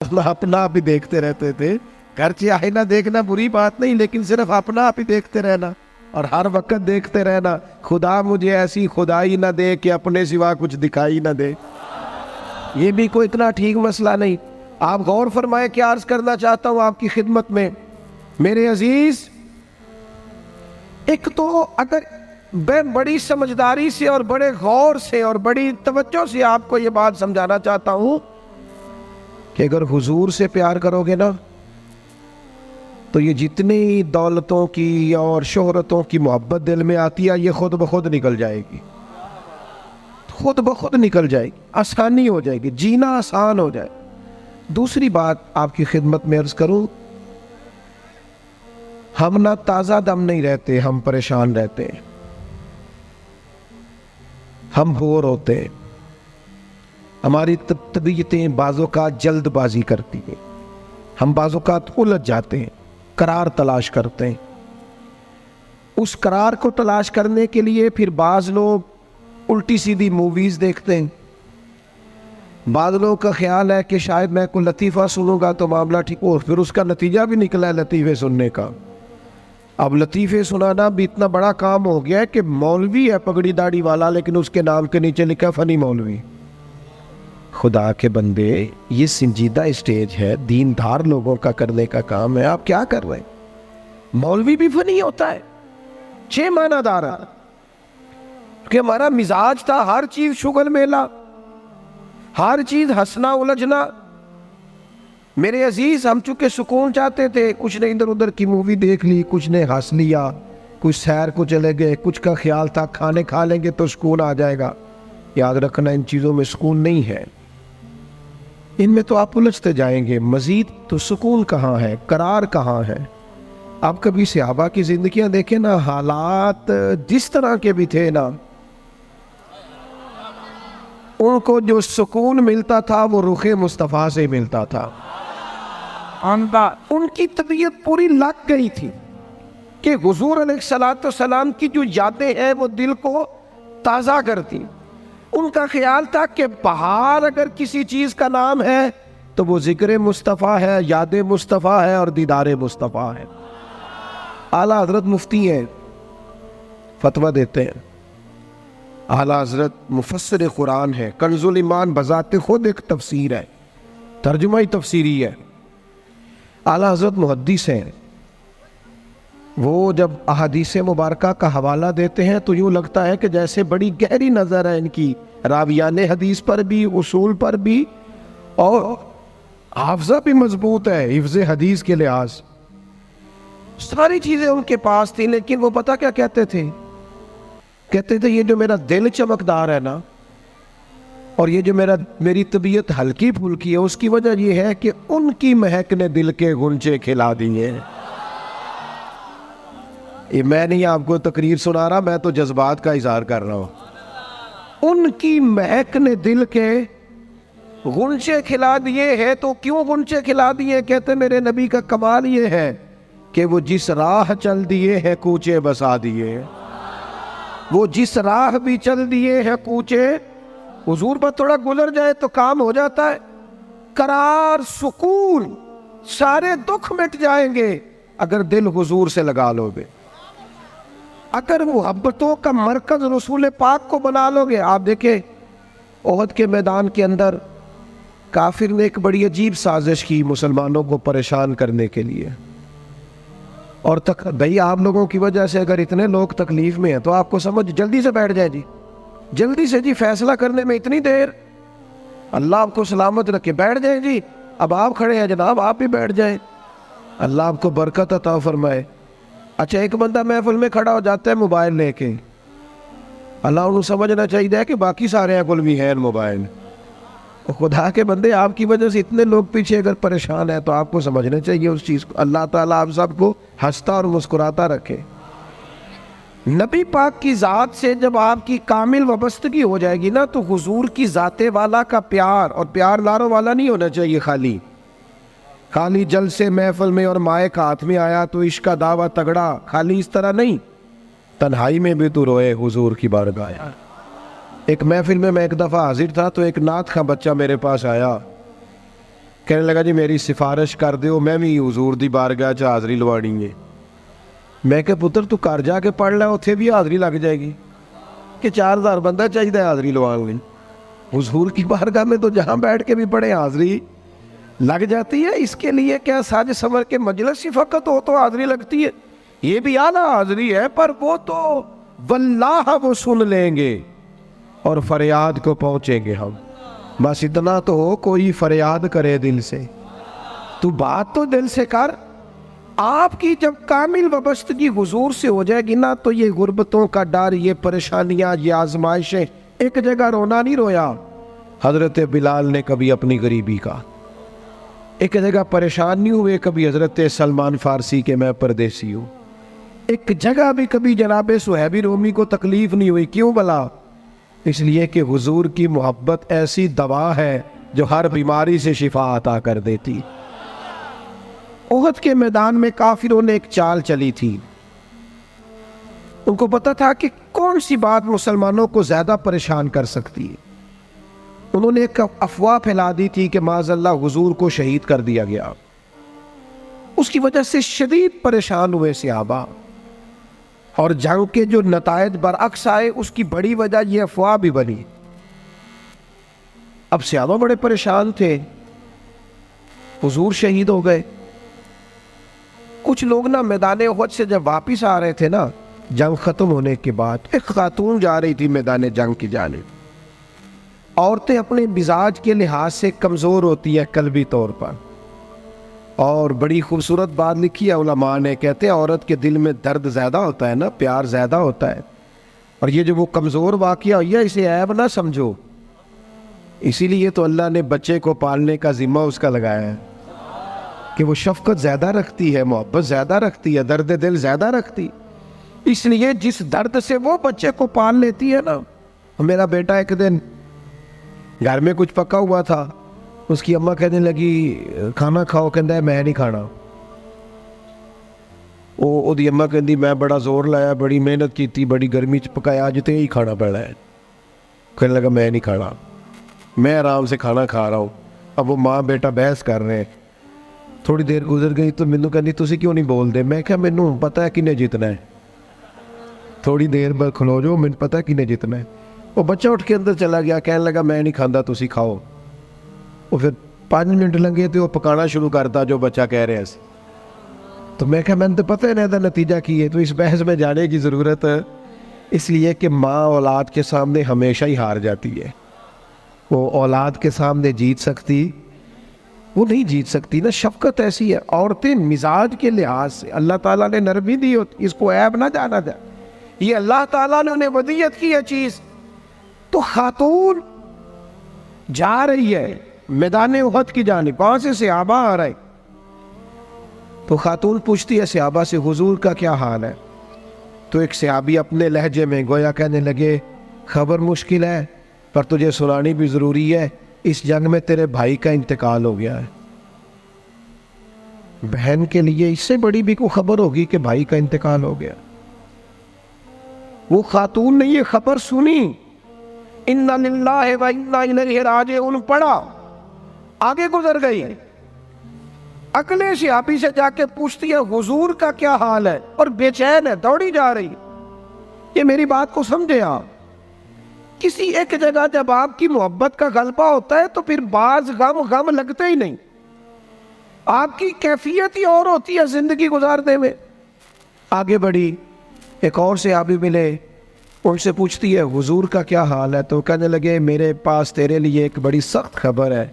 अपना आप ही देखते रहते थे। घर चाहे ना देखना बुरी बात नहीं, लेकिन सिर्फ अपना आप ही देखते रहना और हर वक्त देखते रहना, खुदा मुझे ऐसी खुदाई ना दे कि अपने सिवा कुछ दिखाई ना दे। ये भी कोई इतना ठीक मसला नहीं। आप गौर फरमाए, क्या अर्ज करना चाहता हूं आपकी खिदमत में मेरे अजीज। एक तो अगर मैं बड़ी समझदारी से और बड़े गौर से और बड़ी तवज्जो से आपको ये बात समझाना चाहता हूं कि अगर हुजूर से प्यार करोगे ना, तो ये जितनी दौलतों की और शोहरतों की मोहब्बत दिल में आती है, ये खुद ब खुद निकल जाएगी, खुद ब खुद निकल जाएगी, आसानी हो जाएगी, जीना आसान हो जाए। दूसरी बात आपकी खिदमत में अर्ज करूं, हम ना ताज़ा दम नहीं रहते, हम परेशान रहते हैं, हम बोर होते हैं, हमारी तबीयतें बाज़ोकात जल्दबाजी करती हैं, हम बाज़ोकात उलझ जाते हैं, करार तलाश करते हैं। उस करार को तलाश करने के लिए फिर बाज़ लोग उल्टी सीधी मूवीज़ देखते हैं। बाज़ लोगों का ख्याल है कि शायद मैं कोई लतीफ़ा सुनूंगा तो मामला ठीक हो, फिर उसका नतीजा भी निकला है लतीफ़े सुनने का। अब लतीफ़े सुनाना भी इतना बड़ा काम हो गया है कि मौलवी है पगड़ी दाढ़ी वाला, लेकिन उसके नाम के नीचे लिखा फ़नी मौलवी। खुदा के बंदे, ये संजीदा स्टेज है, दीनदार लोगों का करने का काम है, आप क्या कर रहे हैं? मौलवी भी फनी होता है, 6 मानादार, कि हमारा मिजाज था हर चीज शुगल मेला, हर चीज हंसना उलझना। मेरे अजीज, हम चूंकि सुकून चाहते थे, कुछ ने इधर उधर की मूवी देख ली, कुछ ने हंस लिया, कुछ सैर को चले गए, कुछ का ख्याल था खाने खा लेंगे तो सुकून आ जाएगा। याद रखना, इन चीज़ों में सुकून नहीं है, इनमें तो आप उलझते जाएंगे। मजीद तो सुकून कहाँ है, करार कहाँ है? आप कभी सहाबा की जिंदगियां देखें ना, हालात जिस तरह के भी थे ना, उनको जो सुकून मिलता था वो रुखे मुस्तफ़ा से मिलता था। उनकी तबीयत पूरी लग गई थी कि हुजूर अलैहिस्सलाम की जो यादें हैं वो दिल को ताज़ा करती। उनका ख्याल था कि बाहर अगर किसी चीज़ का नाम है तो वो जिक्र मुस्तफ़ा है, याद मुस्तफ़ा है और दीदार मुस्तफ़ा है। आला हजरत मुफ्ती हैं, फतवा देते हैं। आला हजरत मुफस्सिर कुरान है, कंजुल ईमान बजाते खुद एक तफसीर है, तर्जुमा ही तफसीरी है। आला हजरत मुहद्दिस हैं, वो जब अहादीस मुबारका का हवाला देते हैं तो यूँ लगता है कि जैसे बड़ी गहरी नज़र है इनकी, रावियान हदीस पर भी, उसूल पर भी, और हाफजा भी मजबूत है हिफ्ज़ हदीस के लिहाज, सारी चीज़ें उनके पास थी। लेकिन वो पता क्या कहते थे? कहते थे ये जो मेरा दिल चमकदार है ना, और ये जो मेरी तबीयत हल्की फुल्की है, उसकी वजह ये है कि उनकी महक ने दिल के गुंजे खिला दिए। ये मैं नहीं आपको तकरीर सुना रहा, मैं तो जज्बात का इजहार कर रहा हूं। उनकी महक ने दिल के गुंजे खिला दिए हैं। तो क्यों गुंजे खिला दिए? कहते मेरे नबी का कमाल ये है कि वो जिस राह चल दिए हैं कूचे बसा दिए। वो जिस राह भी चल दिए हैं कूचे, हुजूर पर थोड़ा गुजर जाए तो काम हो जाता है। करार, सुकून, सारे दुख मिट जाएंगे अगर दिल हुजूर से लगा लोगे, अगर मुहब्बतों का मरकज रसूल पाक को बना लोगे। आप देखें ओहद के मैदान के अंदर काफिर ने एक बड़ी अजीब साजिश की मुसलमानों को परेशान करने के लिए। और भाई आप लोगों की वजह से अगर इतने लोग तकलीफ में हैं तो आपको समझ जल्दी से बैठ जाए जी, जल्दी से जी, फैसला करने में इतनी देर, अल्लाह आपको सलामत रखे, बैठ जाए जी। अब आप खड़े हैं जनाब, आप भी बैठ जाए, अल्लाह आपको बरकत अता फरमाए। अच्छा, एक बंदा महफिल में खड़ा हो जाता है मोबाइल लेके, अल्लाह उन्हें समझना चाहिए कि बाकी सारे कुल भी हैं मोबाइल। और खुदा के बंदे, आपकी वजह से इतने लोग पीछे अगर परेशान है तो आपको समझना चाहिए उस चीज़ को। अल्लाह ताला आप सबको हंसता और मुस्कुराता रखे। नबी पाक की ज़ात से जब आपकी कामिल वाबस्तगी हो जाएगी ना, तो हुजूर की ज़ाते वाला का प्यार, और प्यार लारों वाला नहीं होना चाहिए, खाली जल से महफिल में और माइक हाथ में आया तो इश्क का दावा तगड़ा, खाली इस तरह नहीं। तन्हाई में भी तू रोए हुजूर की बारगाह। एक महफिल में मैं एक दफ़ा हाजिर था तो एक नात का बच्चा मेरे पास आया, कहने लगा जी मेरी सिफारिश कर दो, मैं भी हजूर दी बारगाह च हाज़री लवानी है। मैं क्या पुत्र तू घर जाके पढ़ लै, उत्थे भी हाज़री लग जाएगी कि 4000 बंदा चाहिए हाज़री लवाने लई। हुजूर की बारगाह में तो जहाँ बैठ के भी पढ़े हाज़री लग जाती है। इसके लिए क्या साज संवर के मजलिस ही फ़कत हो तो हाज़री लगती है? ये भी आला हाज़री है, पर वो तो वल्लाह वो सुन लेंगे और फरियाद को पहुँचेंगे हम। बस इतना तो हो, कोई फरियाद करे दिल से, तू बात तो दिल से कर। आपकी जब कामिल वाबस्तगी हुजूर से हो जाएगी ना, तो ये गुर्बतों का डर, ये परेशानियाँ, ये आजमाइशें, एक जगह रोना नहीं रोया हज़रत बिलाल ने कभी अपनी गरीबी का, एक जगह परेशान नहीं हुए कभी हज़रत सलमान फ़ारसी के मैं परदेसी हूँ, एक जगह भी कभी जनाब सुहैबी रोमी को तकलीफ़ नहीं हुई। क्यों भला? इसलिए कि हुजूर की मोहब्बत ऐसी दवा है जो हर बीमारी से शिफा अता कर देती। ओहद के मैदान में काफिरों ने एक चाल चली थी। उनको पता था कि कौन सी बात मुसलमानों को ज़्यादा परेशान कर सकती है। उन्होंने एक अफवाह फैला दी थी कि माज़अल्लाह हुजूर को शहीद कर दिया गया। उसकी वजह से शदीद परेशान हुए सहाबा, और जंग के जो नतायज बरअक्स आए उसकी बड़ी वजह यह अफवाह भी बनी। अब सहाबा बड़े परेशान थे, हुजूर शहीद हो गए। कुछ लोग ना मैदान उहद से जब वापिस आ रहे थे ना, जंग ख़त्म होने के बाद, एक खातून जा रही थी मैदान जंग की जानिब। औरतें अपने मिजाज के लिहाज से कमज़ोर होती है कल्बी तौर पर, और बड़ी खूबसूरत बात लिखी है उलमा ने, कहते हैं औरत के दिल में दर्द ज़्यादा होता है ना, प्यार ज़्यादा होता है, और ये जो वो कमज़ोर वाक़या हुआ इसे ऐब ना समझो। इसीलिए तो अल्लाह ने बच्चे को पालने का ज़िम्मा उसका लगाया है कि वो शफ़क़त ज़्यादा रखती है, मोहब्बत ज़्यादा रखती है, दर्द दिल ज़्यादा रखती। इसलिए जिस दर्द से वो बच्चे को पाल लेती है ना। मेरा बेटा एक दिन घर में कुछ पका हुआ था, उसकी अम्मा कहने लगी खाना खाओ, कहता मैं नहीं खाना। ओदी अम्मा कहती मैं बड़ा जोर लाया, बड़ी मेहनत की, बड़ी गर्मी च पकाया, अज तो यही खाना पैना है। कहने लगा मैं नहीं खाना, मैं आराम से खाना खा रहा हूँ। अब वो माँ बेटा बहस कर रहे हैं। थोड़ी देर गुजर गई तो मैनू कहती तुसी क्यों नहीं बोलते? मैं क्या मैनू पता है किन्ने जितना है, थोड़ी देर बाद खलो जाओ, मैनू पता है किन्ने जितना है। वो बच्चा उठ के अंदर चला गया, कहने लगा मैं नहीं खाता, तुसी खाओ। वो फिर 5 मिनट लगे तो वो पकाना शुरू करता जो बच्चा कह रहा है। तो मैं क्या मैंने तो पता है ना इसका नतीजा की है, तो इस बहस में जाने की ज़रूरत है। इसलिए कि माँ औलाद के सामने हमेशा ही हार जाती है। वो औलाद के सामने जीत सकती, वो नहीं जीत सकती ना। शफकत ऐसी है। औरतें मिजाज के लिहाज से अल्लाह ताला ने नरमी दी होती, इसको ऐब ना जाना जाए, ये अल्लाह ताला ने उन्हें वदियत की है चीज़। तो खातून जा रही है मैदान उहद की जानिब, वहाँ से सहाबा आ रहे। तो खातून पूछती है सहाबा से हुजूर का क्या हाल है? तो एक सहाबी अपने लहजे में गोया कहने लगे खबर मुश्किल है, पर तुझे सुनानी भी ज़रूरी है। इस जंग में तेरे भाई का इंतकाल हो गया है। बहन के लिए इससे बड़ी भी कोई खबर होगी कि भाई का इंतकाल हो गया? वो खातून ने ये खबर सुनी, इन्ना लिल्लाहि व इन्ना इलैहि राजिऊन पढ़ा, आगे गुजर गई। अगले सहाबी से जाके पूछती है हुजूर का क्या हाल है, और बेचैन है, दौड़ी जा रही। ये मेरी बात को समझे आप। किसी एक जगह जब आपकी मोहब्बत का गलबा होता है तो फिर बाज गम लगते ही नहीं। आपकी कैफियत ही और होती है जिंदगी गुजारने में। आगे बढ़ी, एक और से आबी मिले, उनसे पूछती है हुजूर का क्या हाल है? तो कहने लगे मेरे पास तेरे लिए एक बड़ी सख्त खबर है,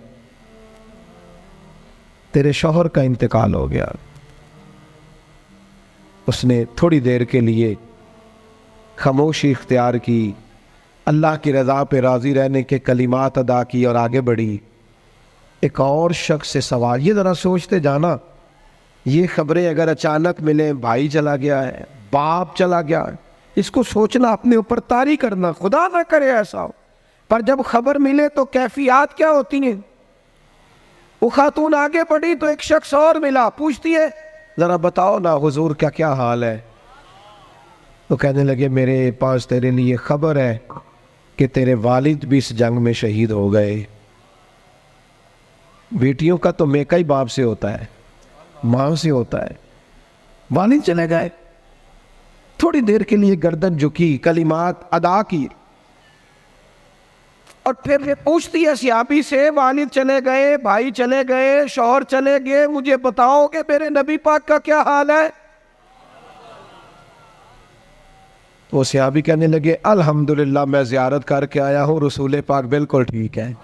तेरे शौहर का इंतकाल हो गया। उसने थोड़ी देर के लिए खामोशी इख्तियार की, अल्लाह की रज़ा पे राज़ी रहने के कलिमात अदा की और आगे बढ़ी। एक और शख्स से सवाल, ये ज़रा सोचते जाना, ये खबरें अगर अचानक मिले, भाई चला गया है, बाप चला गया है, इसको सोचना, अपने ऊपर तारी करना, खुदा ना करे ऐसा हो। पर जब खबर मिले तो कैफियत क्या होती है। वो खातून आगे बढ़ी तो एक शख्स और मिला, पूछती है ज़रा बताओ ना हुजूर का क्या हाल है? तो कहने लगे मेरे पास तेरे लिए खबर है कि तेरे वालिद भी इस जंग में शहीद हो गए। बेटियों का तो मेका ही बाप से होता है, माँ से होता है। वालिद चले गए, थोड़ी देर के लिए गर्दन झुकी, कलिमात अदा की, और फिर पूछती है सहाबी से, वालिद चले गए, भाई चले गए, शौहर चले गए, मुझे बताओ कि मेरे नबी पाक का क्या हाल है। वो सहाबी कहने लगे, अल्हम्दुलिल्लाह मैं ज़ियारत करके आया हूँ, रसूल पाक बिल्कुल ठीक है।